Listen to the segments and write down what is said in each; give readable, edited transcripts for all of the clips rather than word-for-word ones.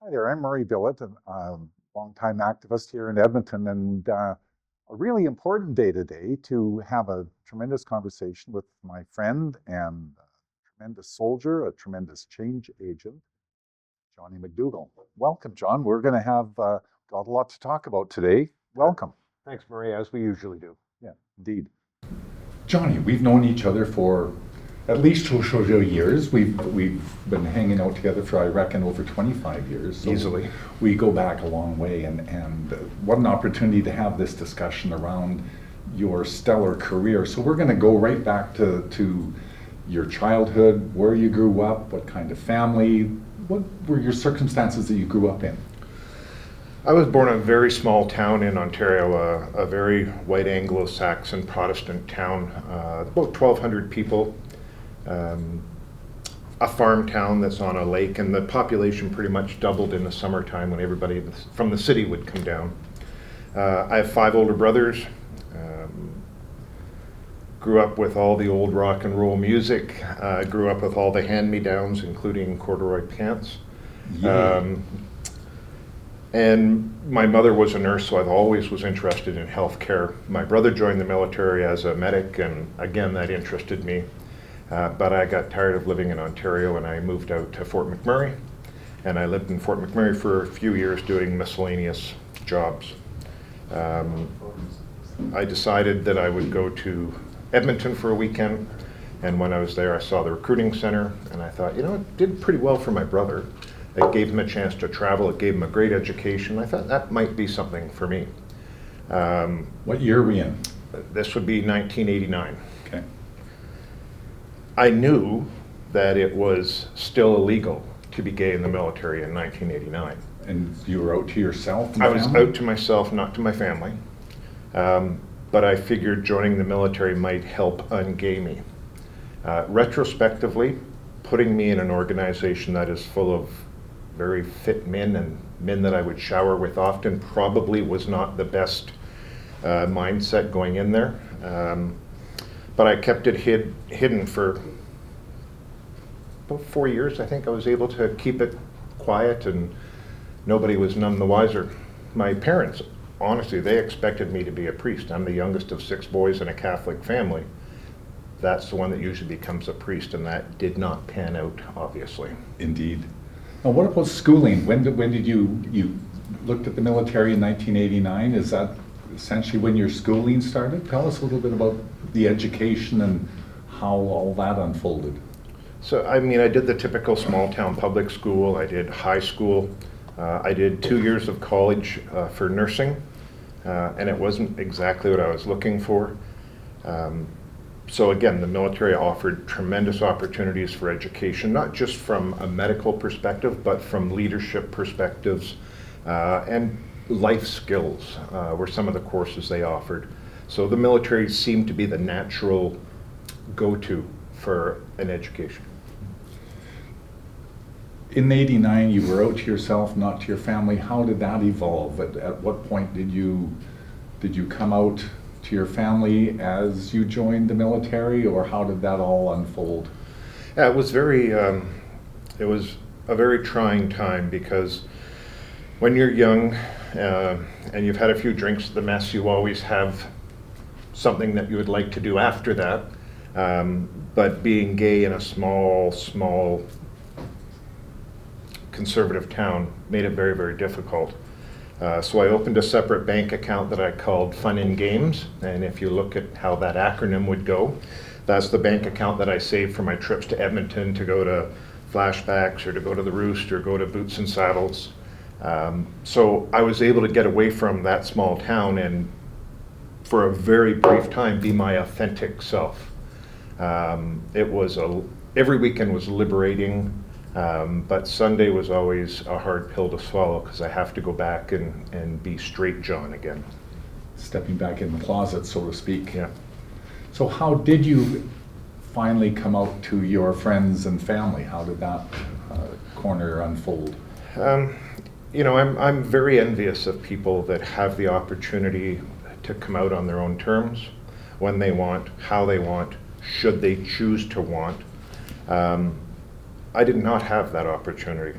Hi there, I'm Murray Billett, a longtime activist here in Edmonton, and a really important day today to have a tremendous conversation with my friend and a tremendous soldier, a tremendous change agent, Johnny McDougall. Welcome, John. We're going to have got a lot to talk about today. Welcome. Thanks, Murray, as we usually do. Yeah, indeed. Johnny, we've known each other for at least 2 years. We've been hanging out together for, I reckon, over 25 years. So Easily. We go back a long way, and what an opportunity to have this discussion around your stellar career. So we're going to go right back to your childhood, where you grew up, what kind of family, what were your circumstances that you grew up in? I was born in a very small town in Ontario, a very white Anglo-Saxon Protestant town, about 1,200 people. A farm town that's on a lake, and the population pretty much doubled in the summertime when everybody from the city would come down. I have 5 older brothers. Grew up with all the old rock and roll music. Grew up with all the hand-me-downs, including corduroy pants. Yeah. And my mother was a nurse, so I always was interested in healthcare. My brother joined the military as a medic, and again, that interested me. But I got tired of living in Ontario, and I moved out to Fort McMurray. And I lived in Fort McMurray for a few years doing miscellaneous jobs. I decided that I would go to Edmonton for a weekend. And when I was there, I saw the recruiting center, and I thought, it did pretty well for my brother. It gave him a chance to travel. It gave him a great education. I thought that might be something for me. What year are we in? This would be 1989. Okay. I knew that it was still illegal to be gay in the military in 1989. And you were out to yourself? And I was family? out to myself, not to my family. But I figured joining the military might help ungay me. Retrospectively, putting me in an organization that is full of very fit men and men that I would shower with often probably was not the best mindset going in there. But I kept it hidden for about 4 years. I think I was able to keep it quiet, and nobody was none the wiser. My parents, honestly, they expected me to be a priest. I'm the youngest of 6 boys in a Catholic family. That's the one that usually becomes a priest, and that did not pan out, obviously. Indeed. Now, what about schooling? When did you looked at the military in 1989? Is that essentially when your schooling started? Tell us a little bit about the education and how all that unfolded. So, I did the typical small town public school. I did high school. I did 2 years of college for nursing, and it wasn't exactly what I was looking for. So again, the military offered tremendous opportunities for education, not just from a medical perspective, but from leadership perspectives, and life skills were some of the courses they offered. So the military seemed to be the natural go-to for an education. In '89, you were out to yourself, not to your family. How did that evolve? At what point did you come out to your family as you joined the military, or how did that all unfold? Yeah, it was it was a very trying time, because when you're young and you've had a few drinks at the mess, you always have something that you would like to do after that. But being gay in a small conservative town made it very, very difficult. So I opened a separate bank account that I called Fun and Games, and if you look at how that acronym would go, that's the bank account that I saved for my trips to Edmonton to go to Flashbacks or to go to the Roost or go to Boots and Saddles. So I was able to get away from that small town and for a very brief time be my authentic self. Every weekend was liberating. But Sunday was always a hard pill to swallow, because I have to go back and be straight John again. Stepping back in the closet, so to speak. Yeah. So how did you finally come out to your friends and family? How did that corner unfold? I'm very envious of people that have the opportunity to come out on their own terms, when they want, how they want, should they choose to want. I did not have that opportunity.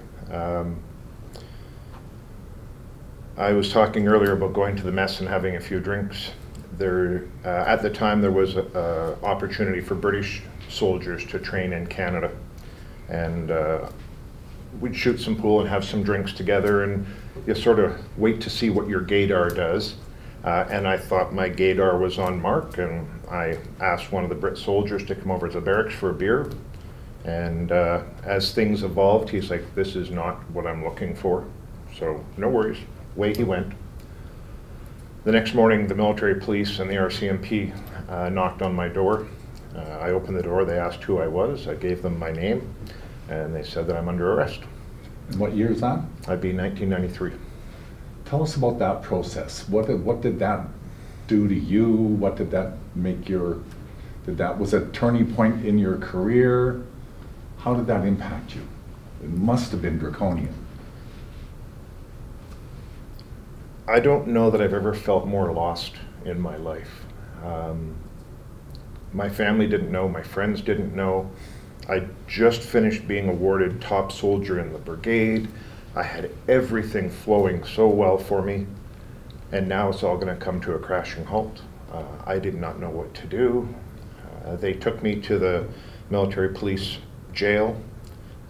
I was talking earlier about going to the mess and having a few drinks. There, at the time, there was an opportunity for British soldiers to train in Canada. And we'd shoot some pool and have some drinks together, and you sort of wait to see what your gaydar does. And I thought my gaydar was on mark, and I asked one of the Brit soldiers to come over to the barracks for a beer. And as things evolved, he's like, "This is not what I'm looking for." So no worries, away he went. The next morning, the military police and the RCMP knocked on my door. I opened the door, they asked who I was, I gave them my name, and they said that I'm under arrest. And what year is that? I'd be 1993. Tell us about that process. What did that do to you? What did that make was it a turning point in your career? How did that impact you? It must have been draconian. I don't know that I've ever felt more lost in my life. My family didn't know, my friends didn't know. I just finished being awarded top soldier in the brigade. I had everything flowing so well for me, and now it's all going to come to a crashing halt. I did not know what to do. They took me to the military police jail.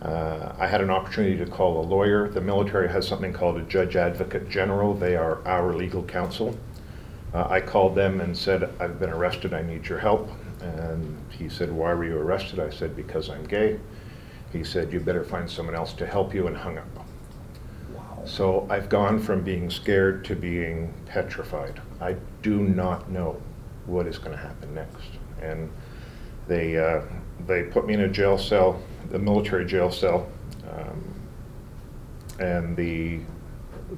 I had an opportunity to call a lawyer. The military has something called a judge advocate general. They are our legal counsel. I called them and said, "I've been arrested, I need your help." And he said, "Why were you arrested?" I said, "Because I'm gay." He said, "You better find someone else to help you," and hung up. Wow. So I've gone from being scared to being petrified. I do not know what is going to happen next. And they put me in a jail cell, the military jail cell, and the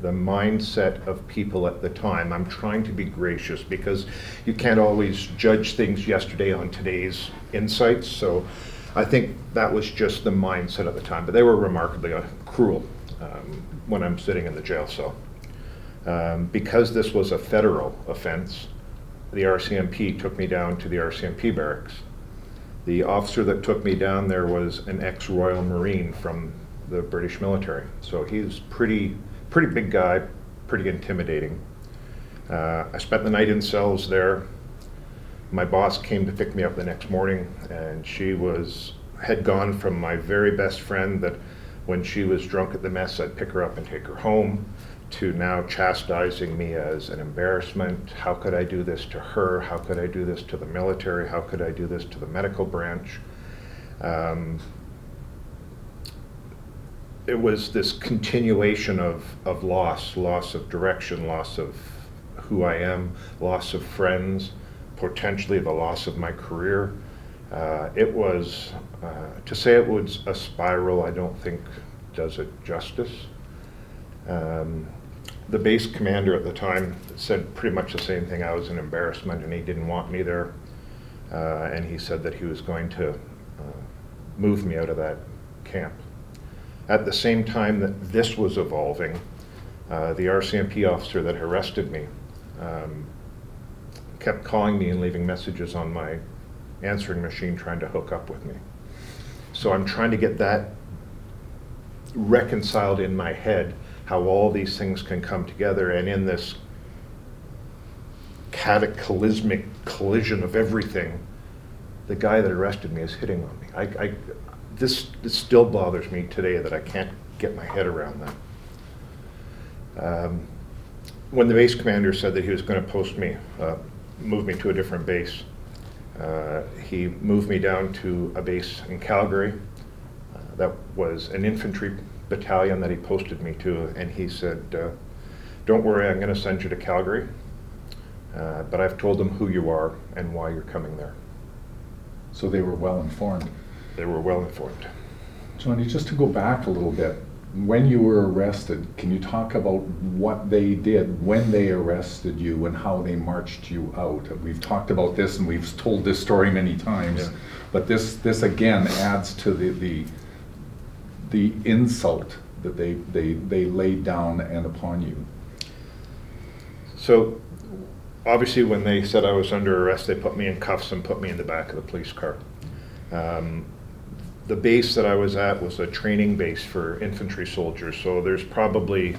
mindset of people at the time, I'm trying to be gracious because you can't always judge things yesterday on today's insights, so I think that was just the mindset at the time, but they were remarkably cruel when I'm sitting in the jail cell. Because this was a federal offense, the RCMP took me down to the RCMP barracks. The officer that took me down there was an ex-Royal Marine from the British military, so he's pretty big guy, pretty intimidating. I spent the night in cells there. My boss came to pick me up the next morning, and she had gone from my very best friend that when she was drunk at the mess, I'd pick her up and take her home, to now chastising me as an embarrassment. How could I do this to her? How could I do this to the military? How could I do this to the medical branch? It was this continuation of loss of direction, loss of who I am, loss of friends, potentially the loss of my career. It was, to say it was a spiral, I don't think does it justice. The base commander at the time said pretty much the same thing. I was an embarrassment and he didn't want me there. And he said that he was going to move me out of that camp. At the same time that this was evolving, the RCMP officer that arrested me kept calling me and leaving messages on my answering machine trying to hook up with me. So I'm trying to get that reconciled in my head, how all these things can come together, and in this cataclysmic collision of everything, the guy that arrested me is hitting on me. This still bothers me today that I can't get my head around that. When the base commander said that he was going to move me to a different base, he moved me down to a base in Calgary. That was an infantry battalion that he posted me to, and he said, "Don't worry, I'm going to send you to Calgary, but I've told them who you are and why you're coming there." So they were well informed. They were well informed. Johnny, just to go back a little bit, when you were arrested, can you talk about what they did when they arrested you and how they marched you out? We've talked about this and we've told this story many times, Yeah. but this again adds to the insult that they laid down and upon you. So obviously when they said I was under arrest, they put me in cuffs and put me in the back of the police car. The base that I was at was a training base for infantry soldiers, so there's probably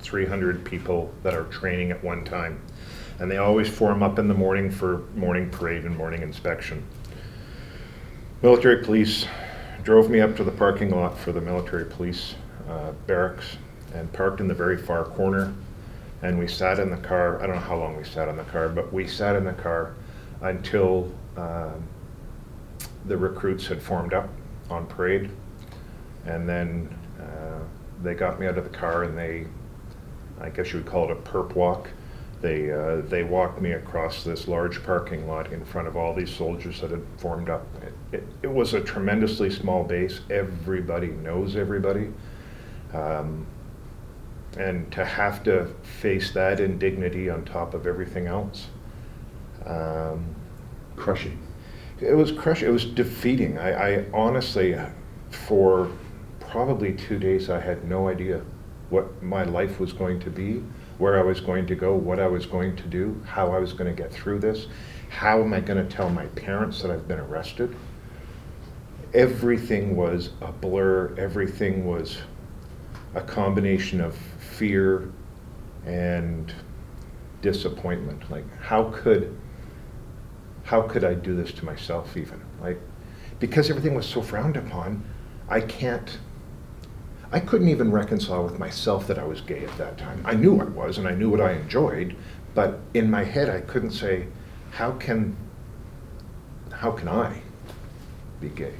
300 people that are training at one time. And they always form up in the morning for morning parade and morning inspection. Military police drove me up to the parking lot for the military police barracks and parked in the very far corner. And we sat in the car. I don't know how long we sat in the car, but we sat in the car until the recruits had formed up on parade. And then they got me out of the car and I guess you would call it a perp walk. They walked me across this large parking lot in front of all these soldiers that had formed up. It was a tremendously small base. Everybody knows everybody. And to have to face that indignity on top of everything else. Crushing. It was crushing. It was defeating. I honestly, for probably 2 days, I had no idea what my life was going to be, where I was going to go, what I was going to do, how I was going to get through this. How am I going to tell my parents that I've been arrested? Everything was a blur. Everything was a combination of fear and disappointment. Like, how could I do this to myself even? Like, because everything was so frowned upon, I couldn't even reconcile with myself that I was gay at that time. I knew I was, and I knew what I enjoyed, but in my head I couldn't say, how can I be gay?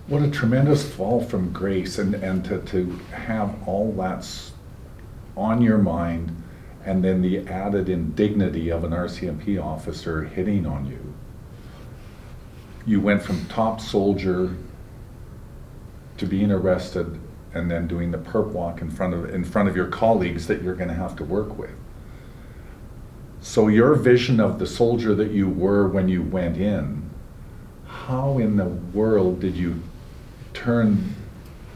What a tremendous fall from grace, and to have all that's on your mind, and then the added indignity of an RCMP officer hitting on you. You went from top soldier to being arrested and then doing the perp walk in front of your colleagues that you're going to have to work with. So your vision of the soldier that you were when you went in, how in the world did you turn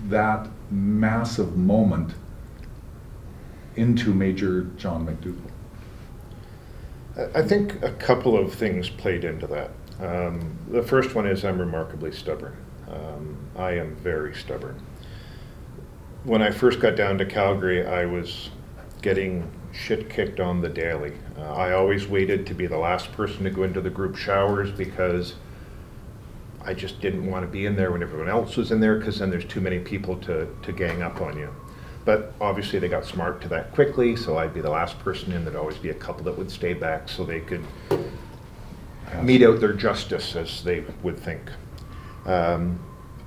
that massive moment into Major John McDougall? I think a couple of things played into that. The first one is I'm remarkably stubborn. I am very stubborn. When I first got down to Calgary, I was getting shit kicked on the daily. I always waited to be the last person to go into the group showers because I just didn't want to be in there when everyone else was in there, because then there's too many people to gang up on you. But obviously they got smart to that quickly, so I'd be the last person in. There'd always be a couple that would stay back so they could mete out their justice, as they would think.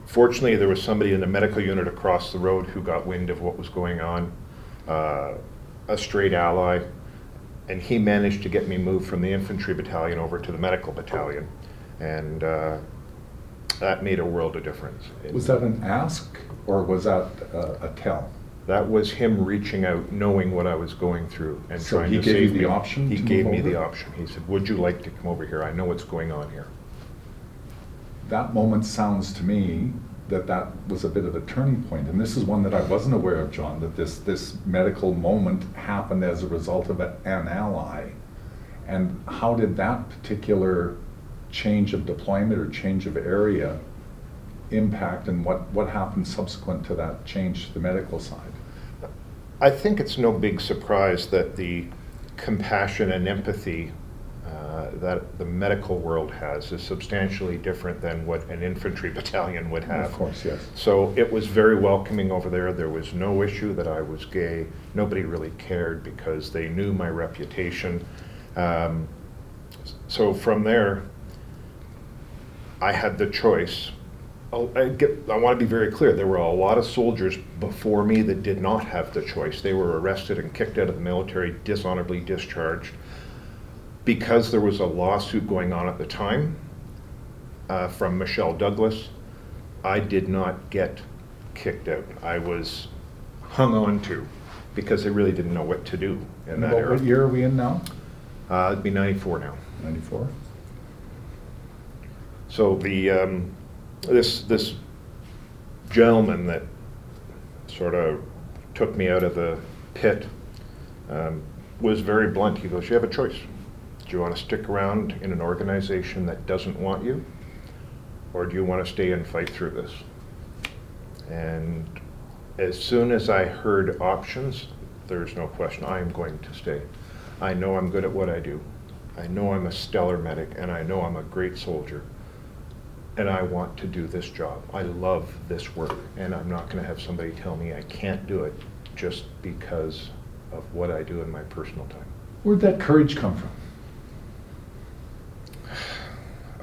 Fortunately, there was somebody in the medical unit across the road who got wind of what was going on, a straight ally, and he managed to get me moved from the infantry battalion over to the medical battalion, and that made a world of difference. Was that an ask, or was that a tell? That was him reaching out, knowing what I was going through, and So trying he to gave you save the me. option He to gave move me the over? option. He said, "Would you like to come over here? I know what's going on here." That moment sounds to me that was a bit of a turning point, and this is one that I wasn't aware of, John, that this medical moment happened as a result of an ally. And how did that particular change of deployment or change of area impact, and what happened subsequent to that change to the medical side? I think it's no big surprise that the compassion and empathy that the medical world has is substantially different than what an infantry battalion would have. Of course, yes. So it was very welcoming over there. There was no issue that I was gay. Nobody really cared because they knew my reputation. So from there, I had the choice. I want to be very clear. There were a lot of soldiers before me that did not have the choice. They were arrested and kicked out of the military, dishonorably discharged. Because there was a lawsuit going on at the time from Michelle Douglas, I did not get kicked out. I was hung on to because they really didn't know what to do in that era. What year are we in now? It'd be 94 now. 94? So the this gentleman that sort of took me out of the pit was very blunt. He goes, "You have a choice. Do you want to stick around in an organization that doesn't want you, or do you want to stay and fight through this?" And as soon as I heard options, there's no question, I am going to stay. I know I'm good at what I do. I know I'm a stellar medic, and I know I'm a great soldier. And I want to do this job. I love this work, and I'm not going to have somebody tell me I can't do it just because of what I do in my personal time. Where'd that courage come from?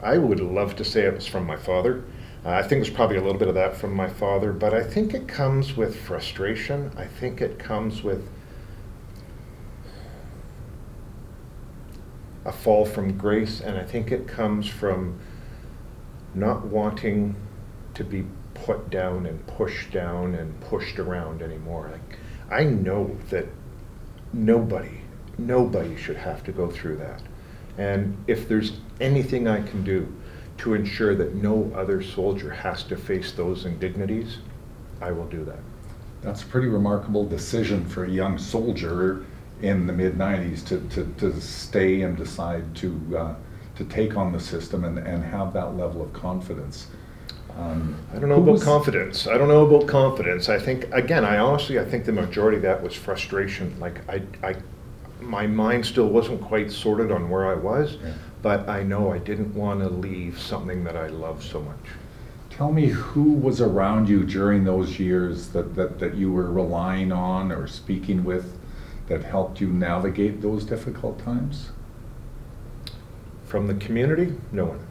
I would love to say it was from my father. I think there's probably a little bit of that from my father, but I think it comes with frustration. I think it comes with a fall from grace, and I think it comes from not wanting to be put down and pushed pushed around anymore. Like, I know that nobody should have to go through that. And if there's anything I can do to ensure that no other soldier has to face those indignities, I will do that. That's a pretty remarkable decision for a young soldier in the mid-90s to stay and decide to take on the system and have that level of confidence. I don't know about confidence. I don't know about confidence. I think, again, I think the majority of that was frustration. Like, my mind still wasn't quite sorted on where I was, Yeah. but I know I didn't want to leave something that I love so much. Tell me who was around you during those years that you were relying on or speaking with that helped you navigate those difficult times? From the community, no one.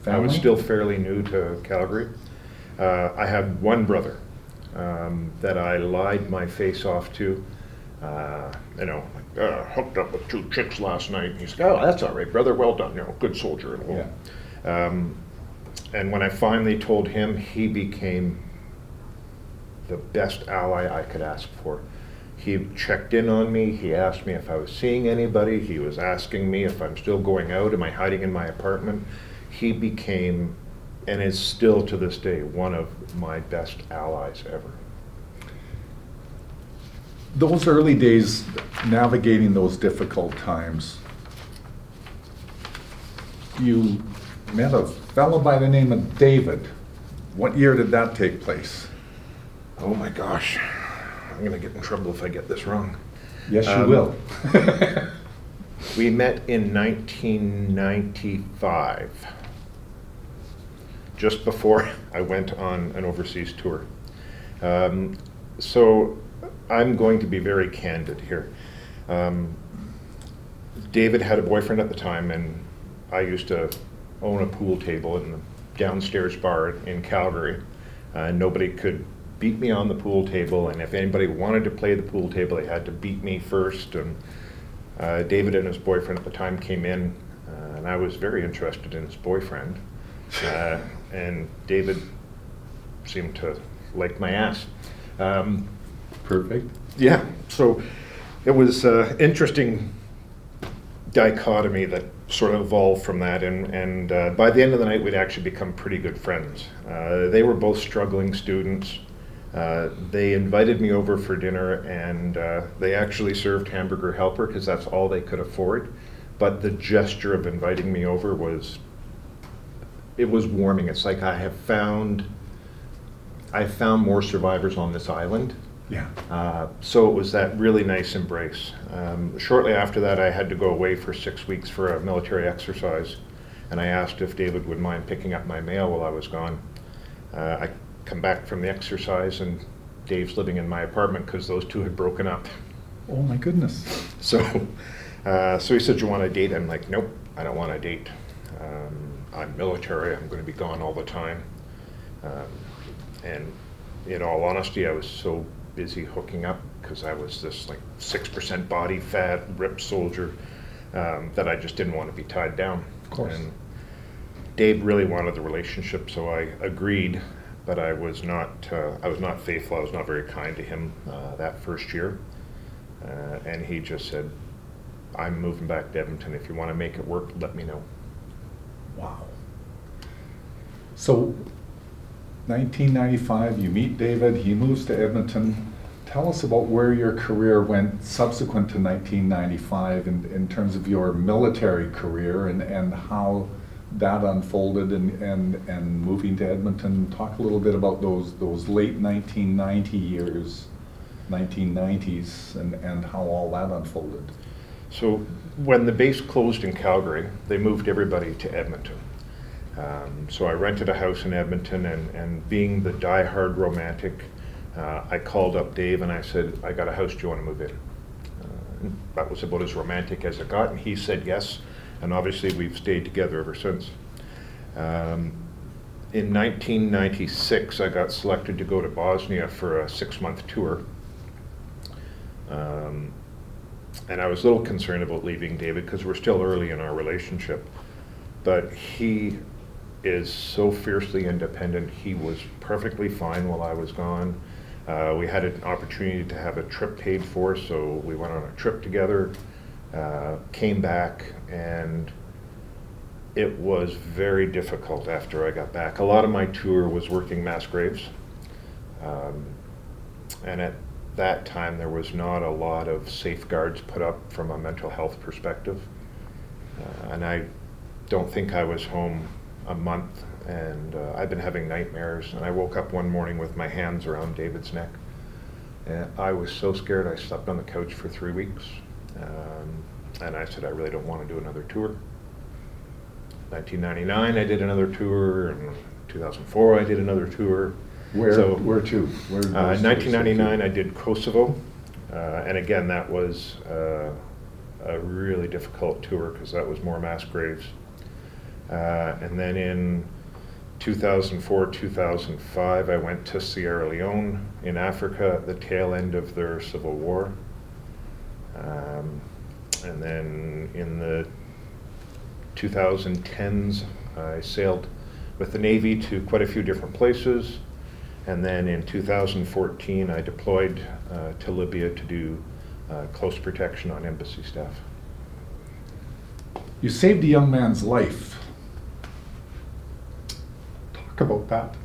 I was Family? still fairly new to Calgary. I had one brother that I lied my face off to. Hooked up with 2 chicks last night. And he's like, oh, that's all right, brother, well done, good soldier. And when I finally told him, he became the best ally I could ask for. He checked in on me. He asked me if I was seeing anybody. He was asking me if I'm still going out. Am I hiding in my apartment? He became, and is still to this day, one of my best allies ever. Those early days, navigating those difficult times, you met a fellow by the name of David. What year did that take place? Oh my gosh, I'm gonna get in trouble if I get this wrong. Yes, you will. We met in 1995, just before I went on an overseas tour. So I'm going to be very candid here. David had a boyfriend at the time, and I used to own a pool table in the downstairs bar in Calgary. Nobody could beat me on the pool table, and if anybody wanted to play the pool table, they had to beat me first. And David and his boyfriend at the time came in, and I was very interested in his boyfriend. And David seemed to like my ass. Perfect. Yeah, so it was an interesting dichotomy that sort of evolved from that, and by the end of the night we'd actually become pretty good friends. They were both struggling students. They invited me over for dinner, and they actually served hamburger helper because that's all they could afford. But the gesture of inviting me over was warming. It's like I found more survivors on this island. Yeah. So it was that really nice embrace. Shortly after that, I had to go away for 6 weeks for a military exercise, and I asked if David would mind picking up my mail while I was gone. I come back from the exercise, and Dave's living in my apartment because those two had broken up. Oh my goodness. So he said, "You want a date?" I'm like, "Nope, I don't want a date. I'm military. I'm going to be gone all the time." And in all honesty, I was so busy hooking up because I was this like 6% body fat, ripped soldier that I just didn't want to be tied down. Of course. And Dave really wanted the relationship, so I agreed, but I was not faithful. I was not very kind to him that first year. And he just said, "I'm moving back to Edmonton. If you want to make it work, let me know." Wow. So 1995, you meet David, he moves to Edmonton. Tell us about where your career went subsequent to 1995 in terms of your military career and how that unfolded and moving to Edmonton. Talk a little bit about those late 1990 years. 1990s and how all that unfolded. So when the base closed in Calgary, they moved everybody to Edmonton. So I rented a house in Edmonton, and being the die-hard romantic, I called up Dave and I said, I got a house, do you want to move in? That was about as romantic as it got, and he said yes, and obviously we've stayed together ever since. In 1996, I got selected to go to Bosnia for a 6-month tour. And I was a little concerned about leaving David because we're still early in our relationship. But he is so fiercely independent. He was perfectly fine while I was gone. We had an opportunity to have a trip paid for, so we went on a trip together, came back, and it was very difficult after I got back. A lot of my tour was working mass graves. And at that time, there was not a lot of safeguards put up from a mental health perspective. And I don't think I was home a month, and I've been having nightmares, and I woke up one morning with my hands around David's neck. And I was so scared I slept on the couch for 3 weeks. And I said, I really don't want to do another tour. 1999, I did another tour. In 2004, I did another tour. Where to? Where those tours 1999, to? I did Kosovo. And again, that was a really difficult tour because that was more mass graves. And then in 2004, 2005, I went to Sierra Leone in Africa at the tail end of their civil war. And then in the 2010s, I sailed with the Navy to quite a few different places. And then in 2014, I deployed to Libya to do close protection on embassy staff. You saved a young man's life. Talk about that.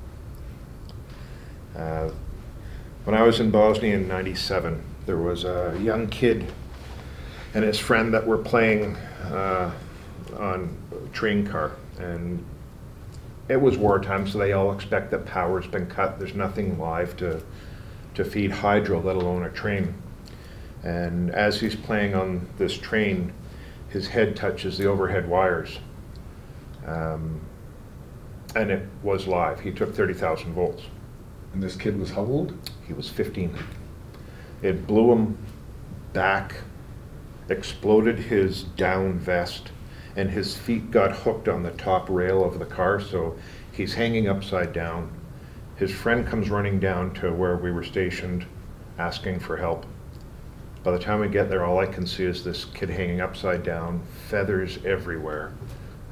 When I was in Bosnia in '97, there was a young kid and his friend that were playing on a train car, and it was wartime, so they all expect that power's been cut. There's nothing live to feed hydro, let alone a train. And as he's playing on this train, his head touches the overhead wires. And it was live. He took 30,000 volts. And this kid was how old? He was 15. It blew him back, exploded his down vest, and his feet got hooked on the top rail of the car, so he's hanging upside down. His friend comes running down to where we were stationed, asking for help. By the time we get there, all I can see is this kid hanging upside down, feathers everywhere.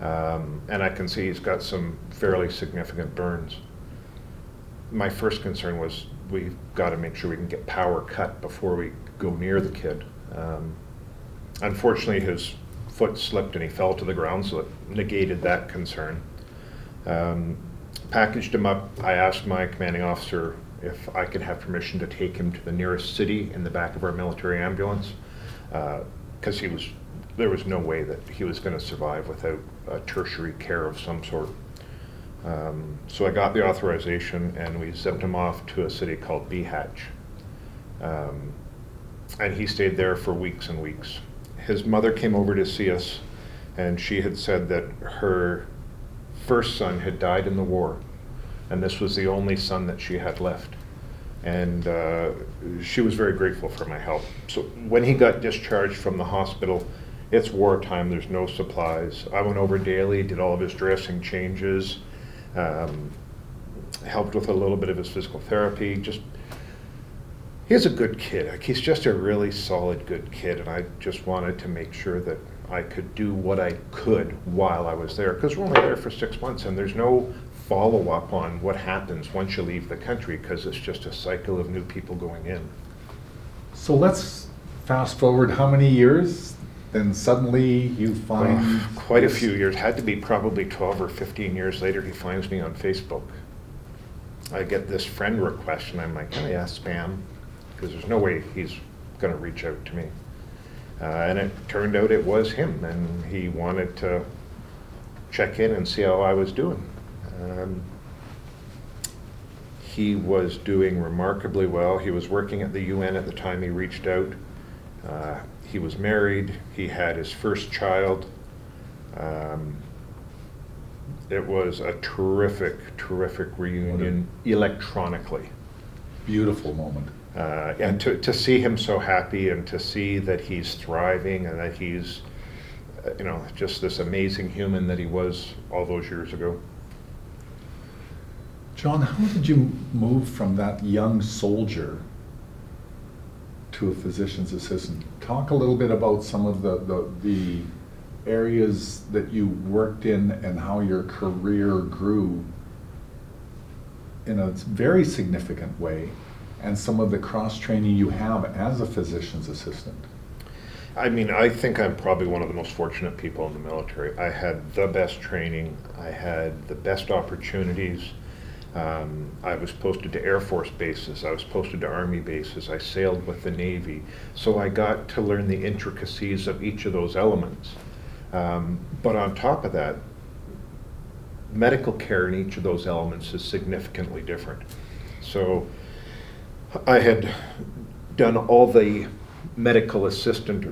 And I can see he's got some fairly significant burns. My first concern was we've got to make sure we can get power cut before we go near the kid. Unfortunately, his foot slipped and he fell to the ground, so it negated that concern. Packaged him up. I asked my commanding officer if I could have permission to take him to the nearest city in the back of our military ambulance, because there was no way that he was going to survive without tertiary care of some sort. So I got the authorization and we sent him off to a city called Bihać. And he stayed there for weeks and weeks. His mother came over to see us, and she had said that her first son had died in the war, and this was the only son that she had left. And she was very grateful for my help. So when he got discharged from the hospital, it's wartime, there's no supplies. I went over daily, did all of his dressing changes, helped with a little bit of his physical therapy. He's a good kid. Like, he's just a really solid, good kid, and I just wanted to make sure that I could do what I could while I was there, because we're only there for 6 months, and there's no follow-up on what happens once you leave the country, because it's just a cycle of new people going in. So let's fast forward how many years? Then suddenly you find... Quite a few years. Had to be probably 12 or 15 years later, he finds me on Facebook. I get this friend request, and I'm like, oh yeah, spam, because there's no way he's going to reach out to me. And it turned out it was him, and he wanted to check in and see how I was doing. he was doing remarkably well. He was working at the UN at the time he reached out. He was married. He had his first child. It was a terrific reunion electronically. Beautiful moment. And to see him so happy and to see that he's thriving and that he's, just this amazing human that he was all those years ago. John, how did you move from that young soldier to a physician's assistant? Talk a little bit about some of the areas that you worked in and how your career grew in a very significant way, and some of the cross-training you have as a physician's assistant. I mean, I think I'm probably one of the most fortunate people in the military. I had the best training. I had the best opportunities. I was posted to Air Force bases. I was posted to Army bases. I sailed with the Navy. So I got to learn the intricacies of each of those elements. But on top of that, medical care in each of those elements is significantly different. So I had done all the medical assistant,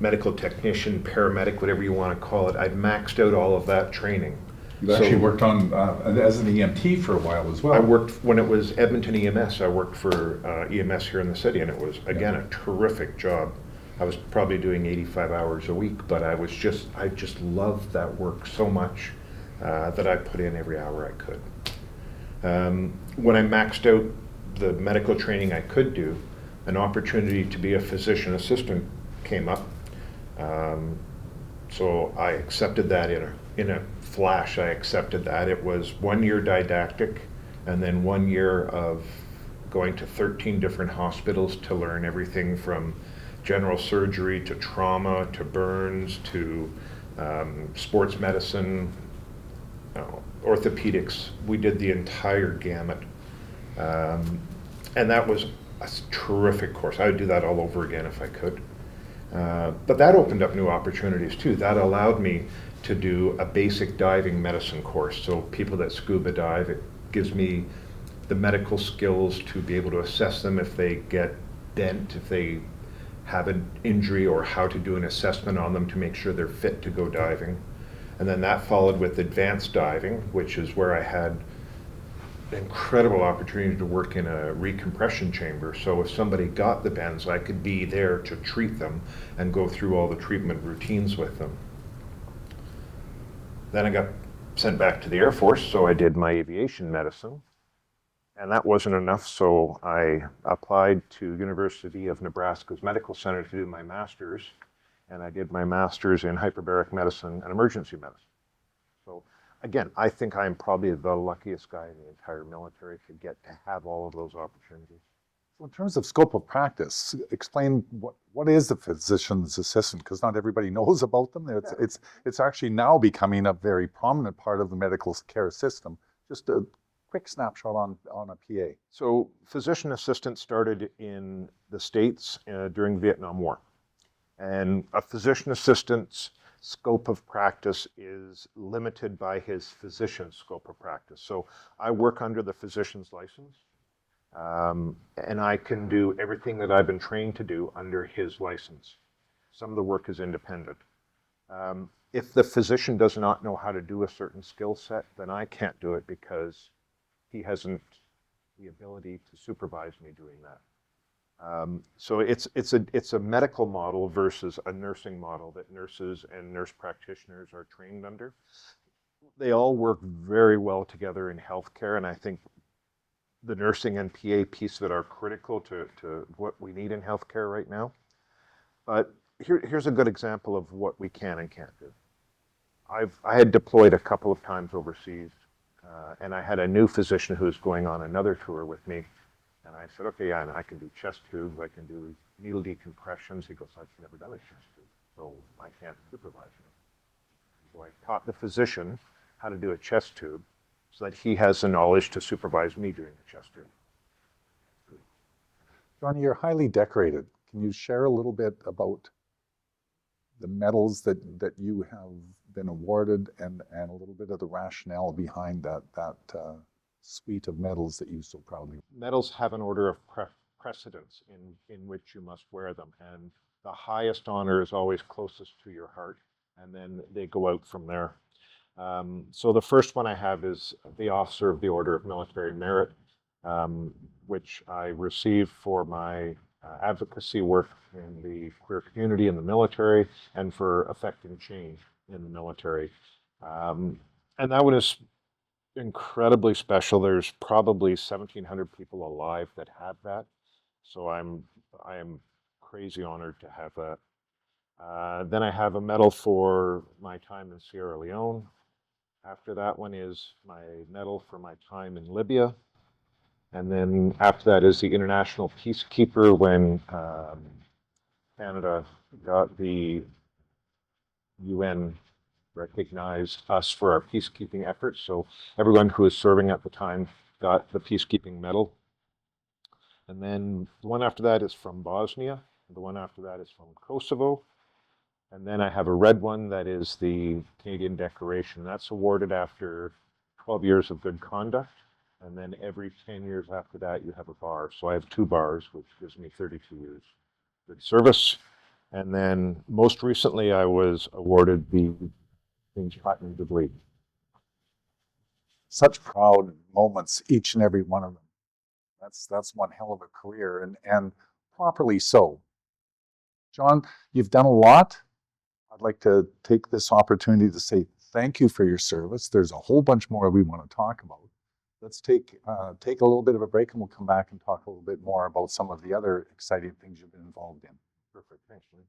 medical technician, paramedic, whatever you want to call it. I'd maxed out all of that training. You actually worked on as an EMT for a while as well. I worked, when it was Edmonton EMS, I worked for EMS here in the city, and it was, again, a terrific job. I was probably doing 85 hours a week, but I just loved that work so much that I put in every hour I could. When I maxed out the medical training I could do, an opportunity to be a physician assistant came up. So I accepted that in a flash. I accepted that. It was 1 year didactic and then 1 year of going to 13 different hospitals to learn everything from general surgery to trauma to burns to sports medicine, orthopedics. We did the entire gamut. And that was a terrific course. I would do that all over again if I could. But that opened up new opportunities too. That allowed me to do a basic diving medicine course. So people that scuba dive, it gives me the medical skills to be able to assess them if they get bent, if they have an injury, or how to do an assessment on them to make sure they're fit to go diving. And then that followed with advanced diving, which is where I had an incredible opportunity to work in a recompression chamber. So if somebody got the bends, I could be there to treat them and go through all the treatment routines with them. Then I got sent back to the Air Force, so I did my aviation medicine. And that wasn't enough, so I applied to University of Nebraska's Medical Center to do my master's, and I did my master's in hyperbaric medicine and emergency medicine. So again, I think I'm probably the luckiest guy in the entire military to get to have all of those opportunities. So in terms of scope of practice, explain what is a physician's assistant, because not everybody knows about them. It's actually now becoming a very prominent part of the medical care system. Just a quick snapshot on a PA. So physician assistant started in the States during the Vietnam War. And a physician assistant's scope of practice is limited by his physician's scope of practice. So I work under the physician's license, and I can do everything that I've been trained to do under his license. Some of the work is independent. If the physician does not know how to do a certain skill set, then I can't do it because he hasn't the ability to supervise me doing that. So it's a medical model versus a nursing model that nurses and nurse practitioners are trained under. They all work very well together in healthcare, and I think the nursing and PA piece of it are critical to what we need in healthcare right now. But here's a good example of what we can and can't do. I had deployed a couple of times overseas, and I had a new physician who was going on another tour with me. And I said, okay, yeah, and I can do chest tubes, I can do needle decompressions. He goes, I've never done a chest tube, so I can't supervise him. So I taught the physician how to do a chest tube so that he has the knowledge to supervise me doing the chest tube. Johnny, you're highly decorated. Can you share a little bit about the medals that you have been awarded and a little bit of the rationale behind that suite of medals that you so proudly. Medals have an order of precedence in which you must wear them, and the highest honor is always closest to your heart, and then they go out from there. So the first one I have is the Officer of the Order of Military Merit, which I received for my advocacy work in the queer community in the military and for affecting change in the military. And that one is incredibly special. There's probably 1,700 people alive that have that. So I am crazy honored to have that. Then I have a medal for my time in Sierra Leone. After that one is my medal for my time in Libya. And then after that is the International Peacekeeper when Canada got the UN recognized us for our peacekeeping efforts. So everyone who was serving at the time got the peacekeeping medal. And then the one after that is from Bosnia. The one after that is from Kosovo. And then I have a red one that is the Canadian Decoration. That's awarded after 12 years of good conduct. And then every 10 years after that, you have a bar. So I have 2 bars, which gives me 32 years good service. And then most recently, I was awarded the King's Platinum Jubilee. Such proud moments, each and every one of them. That's one hell of a career, and properly so. John, you've done a lot. I'd like to take this opportunity to say thank you for your service. There's a whole bunch more we want to talk about. Let's take a little bit of a break, and we'll come back and talk a little bit more about some of the other exciting things you've been involved in. Perfect. Thanks, Lee.